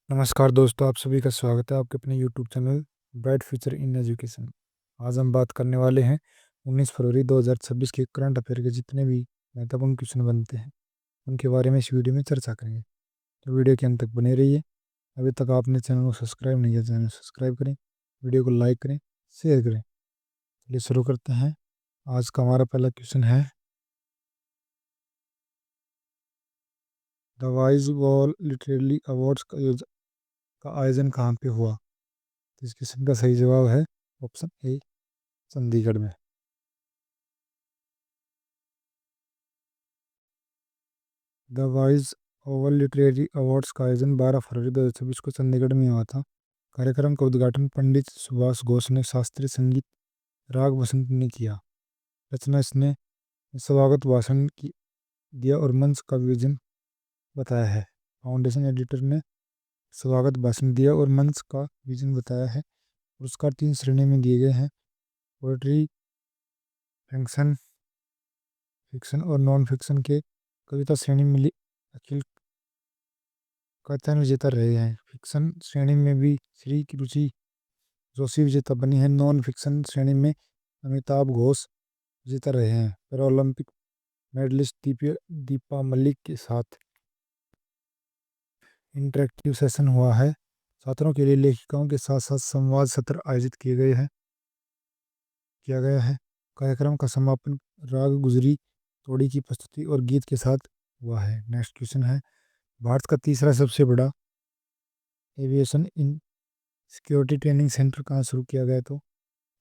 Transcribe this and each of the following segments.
नमस्कार दोस्तों, आप सभी का स्वागत है आपके अपने YouTube channel bright future in education. आज हम बात करने वाले हैं 19 फरवरी 2026 के करंट अफेयर के जितने भी महत्वपूर्ण क्वेश्चन बनते हैं उनके बारे में इस वीडियो में चर्चा करेंगे। तो वीडियो के अंत तक बने रहिए। अभी तक आपने चैनल को सब्सक्राइब नहीं किया, चैनल सब्सक्राइब करें, वीडियो को लाइक करें, शेयर करें। चलिए शुरू करते हैं। आज का हमारा पहला क्वेश्चन है, the wise wall literary awards का आयोजन कहाँ पे हुआ? तो इस क्वेश्चन का सही जवाब है ऑप्शन ए, चंडीगढ़ में। The wise Oval literary awards का आयोजन 12 फरवरी 2026 को चंडीगढ़ में हुआ था। कार्यक्रम का उद्घाटन पंडित सुभाष घोष ने शास्त्रीय संगीत राग बसंत ने किया। रचना इसने स्वागत भाषण की दिया और मंच का विजन बताया है। फाउंडेशन एडिटर ने स्वागत भाषण दिया और मंच का विजन बताया है। पुरस्कार 3 श्रेणी में दिए गए हैं, पोएट्री, फिक्शन फिक्शन और नॉन फिक्शन के। कविता श्रेणी में अखिल कथन विजेता रहे हैं। फिक्शन श्रेणी में भी श्री की रुचि जोशी विजेता बनी है। नॉन फिक्शन श्रेणी में अमिताभ घोष विजेता रहे हैं। Para Olympic medallist Deepa Malik के साथ इंटरेक्टिव सेशन हुआ है। छात्रों के लिए लेखिकाओं के साथ साथ संवाद सत्र आयोजित किया गया है। कार्यक्रम का समापन राग गुजरी तोड़ी की प्रस्तुति और गीत के साथ हुआ है। नेक्स्ट क्वेश्चन है, भारत का तीसरा सबसे बड़ा एविएशन इन सिक्योरिटी ट्रेनिंग सेंटर कहाँ शुरू किया गया? तो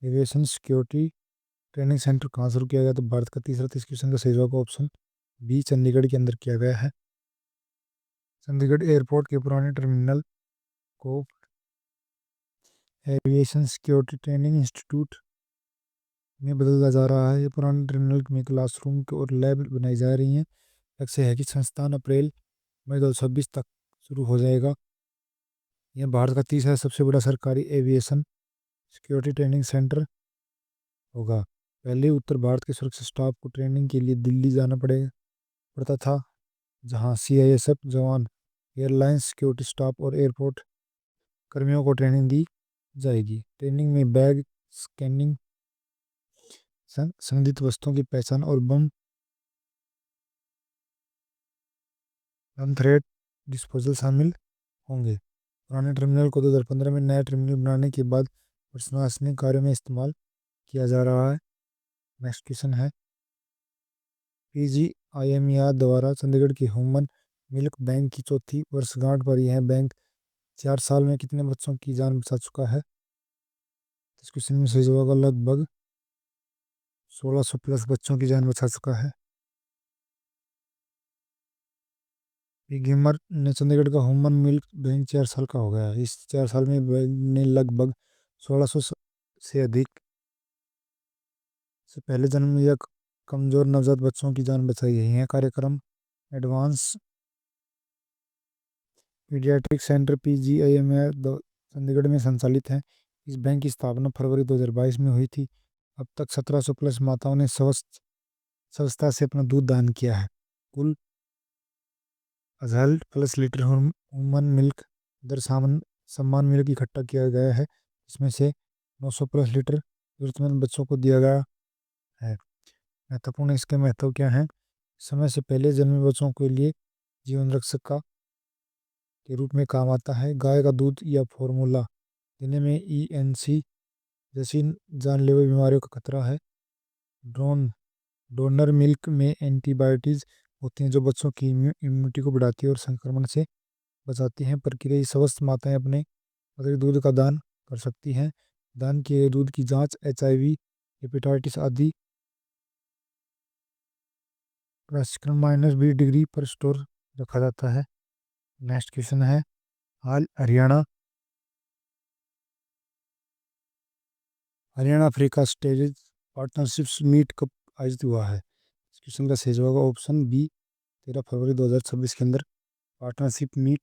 एविएशन सिक्योरिटी ट्रेनिंग सेंटर कहाँ शुरू किया गया? तो भारत का तीसरा, तो इस क्वेश्चन का सही जवाब ऑप्शन बी, चंडीगढ़ के अंदर किया गया है। चंडीगढ़ एयरपोर्ट के पुराने टर्मिनल को एविएशन सिक्योरिटी ट्रेनिंग इंस्टीट्यूट में बदला जा रहा है। ये पुराने टर्मिनल में क्लासरूम और लैब बनाई जा रही हैं। लक्ष्य है कि संस्थान अप्रैल मई 2026 तक शुरू हो जाएगा। यह भारत का तीसरा सबसे बड़ा सरकारी एविएशन सिक्योरिटी ट्रेनिंग सेंटर होगा। पहले उत्तर भारत के सुरक्षा स्टाफ को ट्रेनिंग के लिए दिल्ली जाना पड़ता था, जहां सीआईएसएफ जवान, एयरलाइंस सिक्योरिटी स्टाफ और एयरपोर्ट कर्मियों को ट्रेनिंग दी जाएगी। ट्रेनिंग में बैग स्कैनिंग, संदिग्ध वस्तुओं की पहचान और बम थ्रेट डिस्पोजल शामिल होंगे। पुराने टर्मिनल को 2015 में नया टर्मिनल बनाने के बाद प्रशासनिक कार्यों में इस्तेमाल किया जा रहा है। नेक्स्ट क्वेश्चन है, पीजीआईएमईआर द्वारा चंडीगढ़ के ह्यूमन मिल्क बैंक की चौथी वर्षगांठ पर यह बैंक 4 साल में कितने बच्चों की जान बचा चुका है? इस क्वेश्चन में सही जवाब लगभग 1600 प्लस बच्चों की जान बचा चुका है। गिमर ने चंडीगढ़ का ह्यूमन मिल्क बैंक 4 साल का हो गया है। इस 4 साल में बैंक ने लगभग 1600 से अधिक से पहले जन्म या कमजोर नवजात बच्चों की जान बचाई है। यह कार्यक्रम advance paediatric centre PGIMER Chandigarh में संचालित है। इस बैंक की स्थापना फरवरी 2022 में हुई थी। अब तक 1700 प्लस माताओं ने स्वच्छता से अपना दूध दान किया है। कुल 1000 प्लस लीटर ह्यूमन मिल्क दर सम्मान मिल्क इकट्ठा किया गया है। इसमें से 900 प्लस लीटर जरूरतमंद बच्चों को दिया गया है। महत्वपूर्ण इसके महत्व क्या हैं? समय से पहले जन्मे बच्चों के लिए जीवन रक्षक के रूप में काम आता है। गाय का दूध या फॉर्मूला देने में ईएनसी जैसी जानलेवा बीमारियों का खतरा है। ड्रोन डोनर मिल्क में एंटीबायोटिक्स होती हैं जो बच्चों की इम्यूनिटी को बढ़ाती है और संक्रमण से बचाती हैं। प्रक्रिया स्वस्थ माताएं अपने अतिरिक्त दूध का दान कर सकती हैं। दान किए दूध की जांच एचआईवी, हेपेटाइटिस आदि प्रशिक्षण -20 डिग्री पर स्टोर रखा जाता है। नेक्स्ट क्वेश्चन है, हाल Haryana Africa stage partnerships meet कब आयोजित हुआ है? इस क्वेश्चन का सही जवाब ऑप्शन बी, 13 फरवरी 2026 के अंदर पार्टनरशिप मीट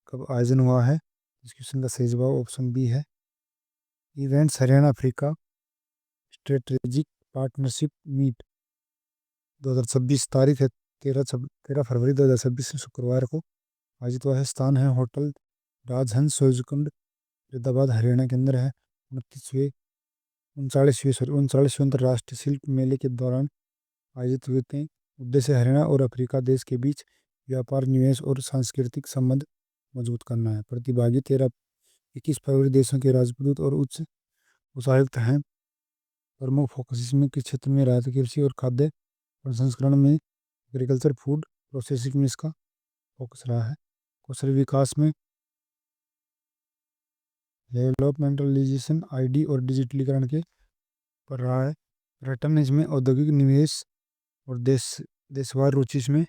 कब आयोजन हुआ है? इस क्वेश्चन का सही जवाब ऑप्शन बी है। Events Haryana Africa strategic partnership meet 2026 तारीख है 13 फरवरी 2026 शुक्रवार को आयोजित हुआ है। स्थान है होटल राजहंस सूरजकुंड, फरीदाबाद हरियाणा के अंदर है। 39वें अंतर्राष्ट्रीय शिल्प मेले के दौरान आयोजित हुए थे। उद्देश्य हरियाणा और अफ्रीका देश के बीच व्यापार, निवेश और सांस्कृतिक संबंध मजबूत करना है। प्रतिभागी 21 फरवरी देशों के राजदूत और उच्च उच्चायुक्त हैं। प्रमुख फोकस इसमें किस क्षेत्र में रहा था? कृषि और खाद्य प्रसंस्करण में, एग्रीकल्चर फूड प्रोसेसिंग में इसका फोकस रहा है। कौशल विकास में डेवलपमेंटलाइजेशन, आईडी और डिजिटलीकरण के पर रहा है। पर्यटन इसमें औद्योगिक निवेश और देशवार रुचि इसमें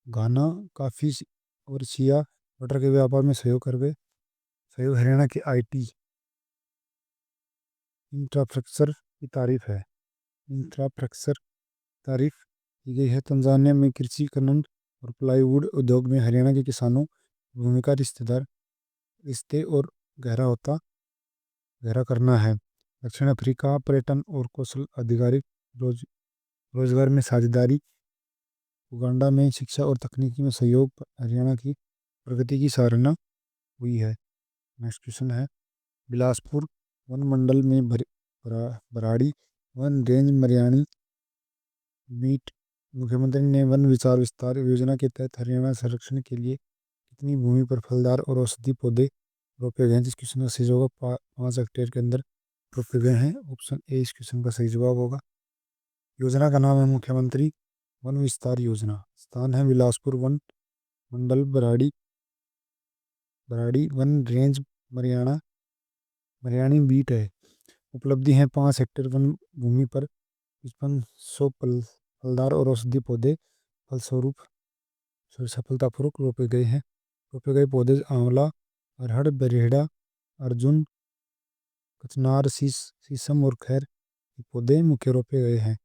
घाना, कॉफी और चिया बटर के व्यापार में सहयोग हरियाणा के आईटी इंफ्रास्ट्रक्चर की तारीफ है। इंफ्रास्ट्रक्चर तारीफ की गई है। तंजानिया में कृषि खनन और प्लाईवुड उद्योग में हरियाणा के किसानों की भूमिका रिश्ते और गहरा करना है। दक्षिण अफ्रीका पर्यटन और कौशल आधिकारिक रोज रोजगार में साझेदारी, उगांडा में शिक्षा और तकनीकी में सहयोग पर हरियाणा की प्रगति की सराहना हुई है। नेक्स्ट क्वेश्चन है, बिलासपुर वन मंडल में बराड़ी वन रेंज मरियाणी मीट, मुख्यमंत्री ने वन विचार विस्तार योजना के तहत हरियाणा संरक्षण के लिए कितनी भूमि पर फलदार और औषधि पौधे रोपे गए हैं? जिस क्वेश्चन का सही जवाब 5 हेक्टेयर के अंदर रोपे गए हैं। ऑप्शन ए इस क्वेश्चन का सही जवाब होगा। योजना का नाम है मुख्यमंत्री वन विस्तार योजना। स्थान है बिलासपुर वन मंडल बराड़ी वन रेंज मरियाणी बीट है। उपलब्धि है 5 हेक्टेयर वन भूमि पर 5500 फलदार और औषधि पौधे फलस्वरूप सफलतापूर्वक रोपे गए पौधे आंवला, अरहर, बरहेड़ा, अर्जुन, कचनार, शीशम और खैर के पौधे मुख्य रोपे गए हैं।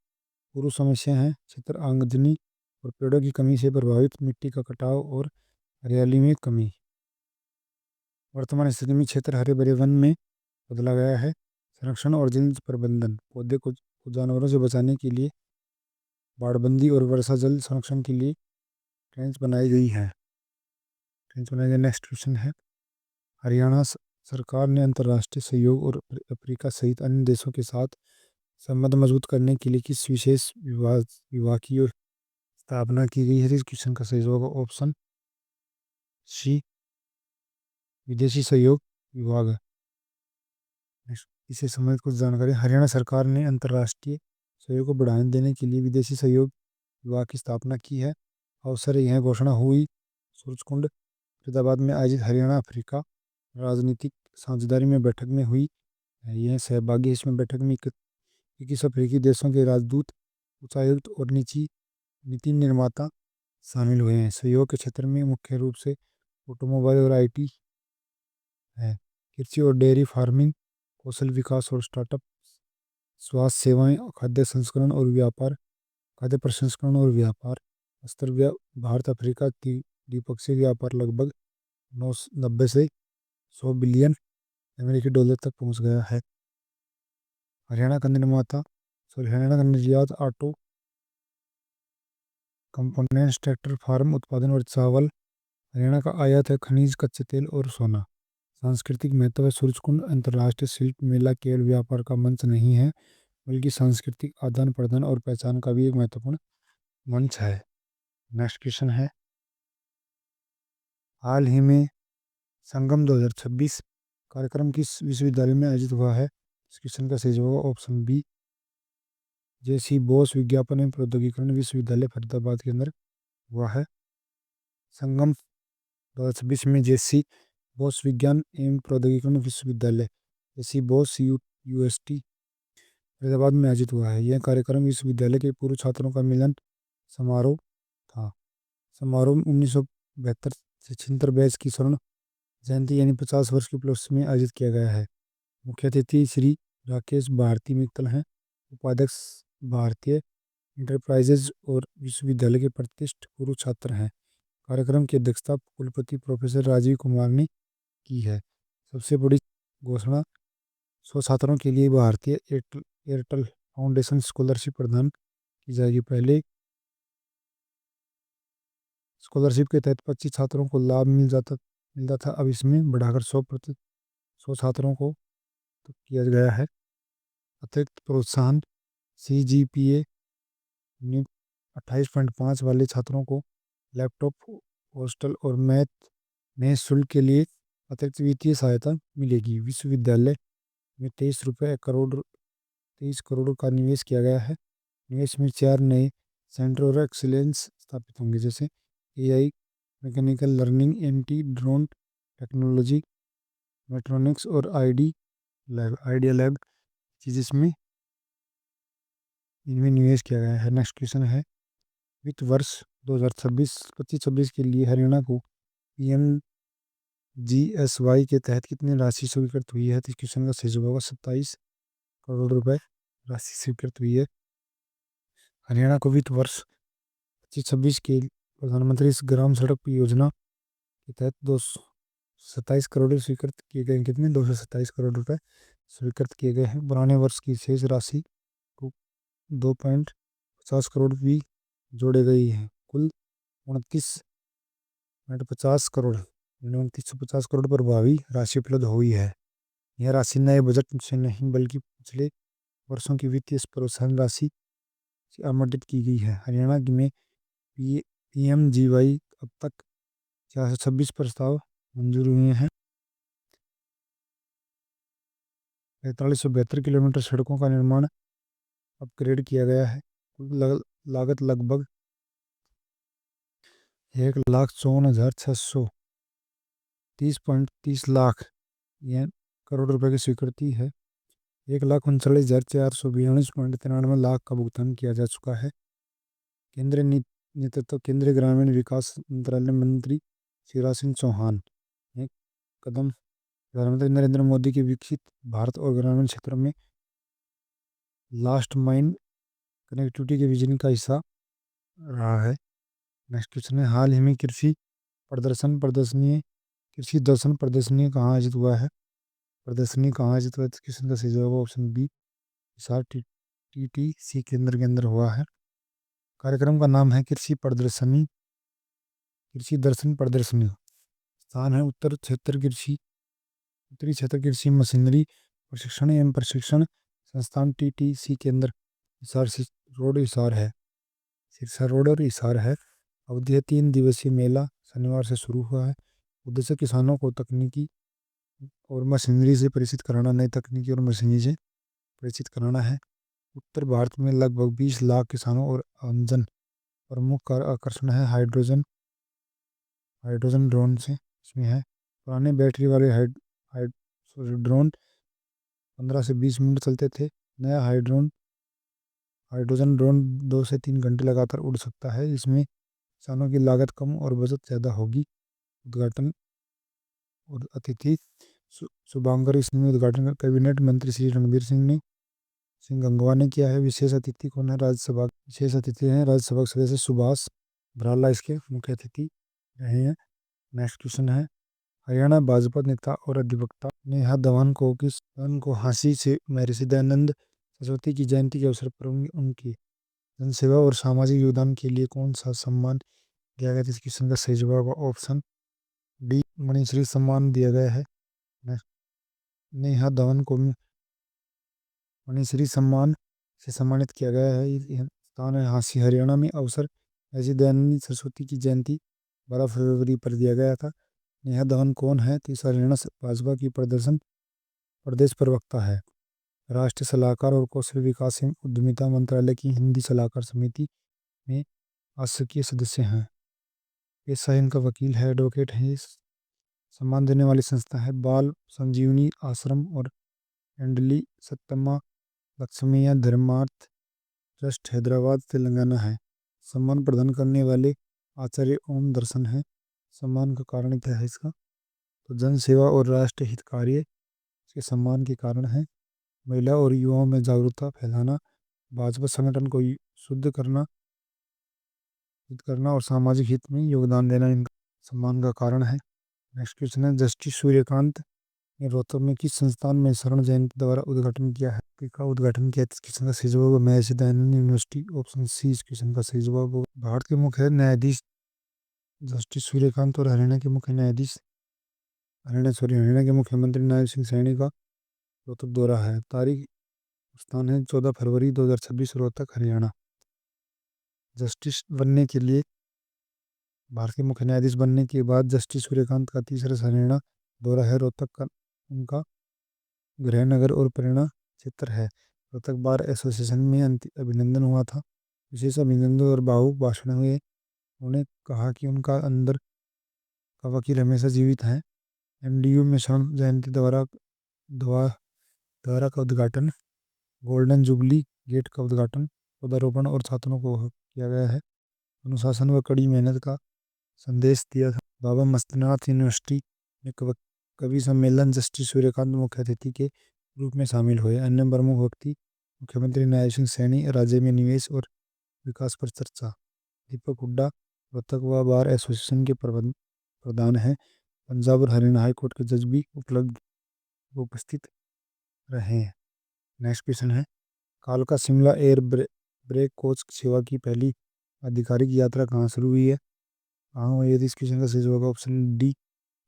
पूर्व समस्या है क्षेत्र आगजनी और पेड़ों की कमी से प्रभावित, मिट्टी का कटाव और हरियाली में कमी। वर्तमान स्थिति में क्षेत्र हरे भरे वन में बदला गया है। संरक्षण और जल प्रबंधन, पौधे को जानवरों से बचाने के लिए बाड़बंदी और वर्षा जल संरक्षण के लिए ट्रेंच बनाई गई है। नेक्स्ट क्वेश्चन है, हरियाणा सरकार ने अंतर्राष्ट्रीय सहयोग और अफ्रीका सहित अन्य देशों के साथ संबंध मजबूत करने के लिए किस विशेष विभाग की स्थापना की गई है? इस क्वेश्चन का सही जवाब ऑप्शन सी विदेशी सहयोग विभाग। इसे संबंधित कुछ जानकारी, हरियाणा सरकार ने अंतर्राष्ट्रीय सहयोग को बढ़ावा देने के लिए विदेशी सहयोग विभाग की स्थापना की है। अवसर यह घोषणा हुई सूरजकुंड फरीदाबाद में आयोजित हरियाणा अफ्रीका राजनीतिक साझेदारी में बैठक में हुई। यह सहभागी इसमें बैठक में 21 अफ्रीकी देशों के राजदूत, उच्चायुक्त और नीति निर्माता शामिल हुए हैं। सहयोग के क्षेत्र में मुख्य रूप से ऑटोमोबाइल और आईटी है। कृषि और डेयरी फार्मिंग, कौशल विकास और स्टार्टअप, स्वास्थ्य सेवाएं, खाद्य प्रसंस्करण और व्यापार स्तर। भारत अफ्रीका द्विपक्षीय व्यापार लगभग 90 से 100 बिलियन अमेरिकी डॉलर तक पहुंच गया है। हरियाणा का निर्यात ऑटो कंपोनेंट्स, ट्रैक्टर, फार्म उत्पादन और चावल। हरियाणा का आयात है खनिज, कच्चे तेल और सोना। सांस्कृतिक महत्व है सूरजकुंड अंतर्राष्ट्रीय शिल्प मेला केवल व्यापार का मंच नहीं है, बल्कि सांस्कृतिक आदान प्रदान और पहचान का भी एक महत्वपूर्ण मंच है। नेक्स्ट क्वेश्चन है, हाल ही में संगम 2026 कार्यक्रम किस विश्वविद्यालय में आयोजित हुआ है? इस क्वेश्चन का सही जवाब ऑप्शन बी जेसी बोस विज्ञापन एवं प्रौद्योगिकी विश्वविद्यालय फरीदाबाद के अंदर हुआ है। संगम 2026 में जेसी बोस विज्ञान एवं प्रौद्योगिकी विश्वविद्यालय जेसी बोस यूएसटी फरीदाबाद में आयोजित हुआ है। यह कार्यक्रम विश्वविद्यालय के पूर्व छात्रों का मिलन समारोह था। समारोह 1972 से 76 बैच की स्वर्ण जयंती यानी 50 वर्ष के उपलक्ष्य में आयोजित किया गया है। मुख्य अतिथि श्री राकेश भारती मित्तल हैं, उपाध्यक्ष भारतीय इंटरप्राइजेज और विश्वविद्यालय के प्रतिष्ठित पूर्व छात्र हैं। कार्यक्रम की अध्यक्षता कुलपति प्रोफेसर राजीव कुमार ने की है। सबसे बड़ी घोषणा, 100 छात्रों के लिए भारतीय एयरटेल फाउंडेशन स्कॉलरशिप प्रदान की जाएगी। पहले स्कॉलरशिप के तहत 25 छात्रों को लाभ मिलता था, अब इसमें बढ़ाकर 100 छात्रों को तो किया गया है। अतिरिक्त प्रोत्साहन CGPA में 28.5 वाले छात्रों को लैपटॉप, हॉस्टल और मैथ में शुल्क के लिए अतिरिक्त वित्तीय सहायता मिलेगी। विश्वविद्यालय में 23 करोड़ का निवेश किया गया है। निवेश में 4 नए सेंटर ऑफ एक्सीलेंस स्थापित होंगे, जैसे AI, mechanical learning, anti drone technology, mechatronics और आइडिया लैब चीज इसमें इनमें निवेश किया गया है। नेक्स्ट क्वेश्चन है, वित्त वर्ष 2026-25 के लिए हरियाणा को PMGSY के तहत कितनी राशि स्वीकृत हुई है? तो इस क्वेश्चन का सही जवाब होगा 27 करोड़ रुपए राशि स्वीकृत हुई है। हरियाणा को वित्त वर्ष 25-26 के प्रधानमंत्री ग्राम सड़क योजना के तहत 227 करोड़ स्वीकृत किए गए। कितने? 227 करोड़ रुपए स्वीकृत किए गए हैं। पुराने वर्ष की शेष राशि को 2.50 करोड़ भी जोड़े गई है। कुल 29.50 करोड़ 2950 करोड़ प्रभावी राशि उपलब्ध हुई है। यह राशि नए बजट से नहीं बल्कि पिछले वर्षों की वित्तीय प्रोत्साहन राशि से आवंटित की गई है। हरियाणा में PMGY अब तक 426 प्रस्ताव मंजूर हुए हैं। 4572 किलोमीटर सड़कों का निर्माण अपग्रेड किया गया है। लागत लगभग 1,54,630.30 लाख यह करोड़ रुपए की स्वीकृति है। 1,39,442.93 लाख का भुगतान किया जा चुका है। केंद्रीय नेतृत्व केंद्रीय ग्रामीण विकास मंत्रालय मंत्री शिवराज सिंह चौहान ने कदम प्रधानमंत्री नरेंद्र मोदी के विकसित भारत और ग्रामीण क्षेत्रों में लास्ट माइल कनेक्टिविटी के विजन का हिस्सा रहा है। नेक्स्ट क्वेश्चन है, हाल ही में कृषि दर्शन प्रदर्शनी कहाँ आयोजित हुआ है? प्रदर्शनी कहाँ आयोजित हुआ है? क्वेश्चन का सही जवाब ऑप्शन बी, हिसार TTC केंद्र के अंदर हुआ है। कार्यक्रम का नाम है कृषि दर्शन प्रदर्शनी। स्थान है उत्तरी क्षेत्र कृषि मशीनरी प्रशिक्षण एवं प्रशिक्षण संस्थान TTC केंद्र हिसार है। सिरसा रोड और हिसार है। अवधि है 3 दिवसीय मेला शनिवार से शुरू हुआ है। उद्देश्य किसानों को तकनीकी और मशीनरी से परिचित कराना, नई तकनीकी और मशीनरी से परिचित कराना है। उत्तर भारत में लगभग 20 लाख किसानों और आमजन प्रमुख आकर्षण है हाइड्रोजन ड्रोन से इसमें है। पुराने बैटरी वाले ड्रोन 15 से 20 मिनट चलते थे। नया हाइड्रोजन ड्रोन 2 से 3 घंटे लगातार उड़ सकता है। इसमें किसानों की लागत कम और बचत ज़्यादा होगी। उद्घाटन और अतिथि शुभांकर इसमें उद्घाटन कैबिनेट मंत्री श्री रणबीर सिंह गंगवा ने किया है। विशेष अतिथि कौन है? विशेष अतिथि हैं राज्यसभा सदस्य सुभाष भराला इसके मुख्य अतिथि रहे हैं। नेक्स्ट क्वेश्चन है, हरियाणा भाजपा नेता और अधिवक्ता नेहा धवन को फांसी से महर्षि दयानंद सरस्वती की जयंती के अवसर पर उनकी जनसेवा और सामाजिक योगदान के लिए कौन सा सम्मान दिया गया? इस क्वेश्चन का सही जवाब ऑप्शन डी, मणिश्री सम्मान दिया गया है। नेहा धवन को मणिश्री सम्मान से सम्मानित किया गया है। यह स्थान है हरियाणा में। अवसर महर्षि दयानंद सरस्वती की जयंती 12 फरवरी पर दिया गया था। नेहा धवन कौन है? तो इस हरियाणा भाजपा की प्रदेश प्रवक्ता है। राष्ट्रीय सलाहकार और कौशल विकास एवं उद्यमिता मंत्रालय की हिंदी सलाहकार समिति में अशासकीय सदस्य हैं। पेशा इनका वकील है, एडवोकेट है। सम्मान देने वाली संस्था है बाल संजीवनी आश्रम और एंडली सत्तम्मा लक्ष्मीया धर्मार्थ ट्रस्ट हैदराबाद तेलंगाना है। सम्मान प्रदान करने वाले आचार्य ओम दर्शन है। सम्मान का कारण क्या है इसका? तो जन सेवा और राष्ट्र हित कार्य इसके सम्मान के कारण है। महिला और युवाओं में जागरूकता फैलाना, भाजपा संगठन को शुद्ध करना और सामाजिक हित में योगदान देना इनका सम्मान का कारण है। नेक्स्ट क्वेश्चन है, जस्टिस सूर्यकांत ने रोहतक में किस संस्थान में स्वर्ण जयंती द्वारा उद्घाटन किया है? का उद्घाटन किया? इस क्वेश्चन का सही जवाब Maharshi Dayanand university option C इस क्वेश्चन का सही जवाब होगा। भारत के मुख्य न्यायाधीश जस्टिस सूर्यकांत और हरियाणा के मुख्य न्यायाधीश हरियाणा के मुख्यमंत्री नायब सिंह सैनी का रोहतक दौरा है। तारीख स्थान है 14 फरवरी 2026, रोहतक हरियाणा। जस्टिस बनने के लिए भारत के मुख्य न्यायाधीश बनने के बाद जस्टिस सूर्यकांत का तीसरा हरियाणा दौरा है। रोहतक का उनका गृहनगर और प्रेरणा क्षेत्र है। रोहतक बार एसोसिएशन में अभिनंदन हुआ था। विशेष अभिनंदन और भावुक भाषण हुए। उन्होंने कहा कि उनका अंदर का वकील हमेशा जीवित है। एमडीयू में स्वर्ण जयंती द्वारा द्वारा का उद्घाटन, गोल्डन जुबली गेट का उद्घाटन, पौधारोपण और छात्रों को किया गया है। अनुशासन व कड़ी मेहनत का संदेश दिया था। बाबा मस्तनाथ यूनिवर्सिटी में कवि सम्मेलन जस्टिस सूर्यकांत मुख्य अतिथि के रूप में शामिल हुए। अन्य प्रमुख व्यक्ति मुख्यमंत्री नायब सिंह सैनी, राज्य में निवेश और विकास पर चर्चा। दीपक हुड्डा रोहतक व बार एसोसिएशन के प्रधान हैं। पंजाब और हरियाणा हाईकोर्ट के जज भी उपस्थित रहे हैं। नेक्स्ट क्वेश्चन है, कालका शिमला एयर ब्रेक कोच सेवा की पहली आधिकारिक यात्रा कहाँ शुरू हुई है? कहाँ हुई है? इस क्वेश्चन का सही जवाब ऑप्शन डी,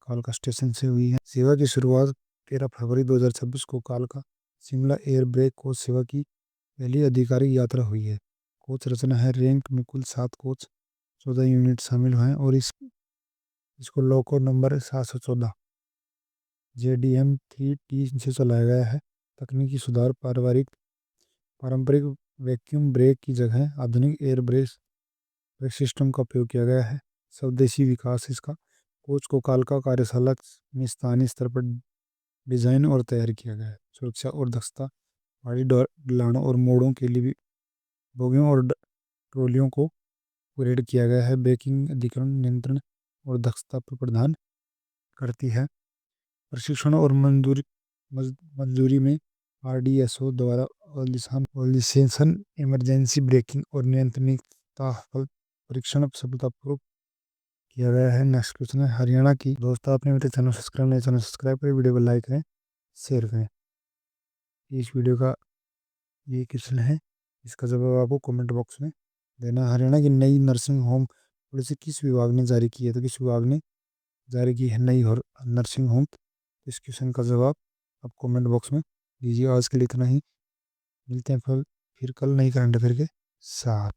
कालका स्टेशन से हुई है। सेवा की शुरुआत 13 फरवरी 2026 को कालका शिमला एयर ब्रेक कोच सेवा की पहली आधिकारिक यात्रा हुई है। कोच रचना है। रैंक में कुल 7 कोच 14 यूनिट शामिल हैं और इसको लोको नंबर 714 JDM 3T से चलाया गया है। तकनीकी सुधार, पारंपरिक वैक्यूम ब्रेक की जगह आधुनिक एयर ब्रेक सिस्टम का उपयोग किया गया है। स्वदेशी विकास इसका। कोच को कालका कार्यशाला में स्थानीय स्तर पर डिजाइन और तैयार किया गया है। सुरक्षा और दक्षता, भारी ढलानों और मोड़ों के लिए भी बोगियों और ट्रोलियों को अपग्रेड किया गया है। ब्रेकिंग अधिकरण, नियंत्रण और दक्षता पर प्रदान करती है। प्रशिक्षण और मंजूरी में RDSO द्वारा ऑलिसेंसन इमरजेंसी ब्रेकिंग और नियंत्रणीयता परीक्षण सफलतापूर्वक किया गया है। नेक्स्ट क्वेश्चन है, हरियाणा की दोस्तों, आपने मेरे चैनल सब्सक्राइब करें, वीडियो को लाइक करें, शेयर करें। इस वीडियो का ये क्वेश्चन है, इसका जवाब आपको कमेंट बॉक्स में देना। हरियाणा की नई नर्सिंग होम पॉलिसी किस विभाग ने जारी की है? तो किस विभाग ने जारी की है नई नर्सिंग होम? इस क्वेश्चन का जवाब आप कमेंट बॉक्स में दीजिए। आज के लिए इतना ही, मिलते हैं फिर कल नई करंट अफेयर के साथ।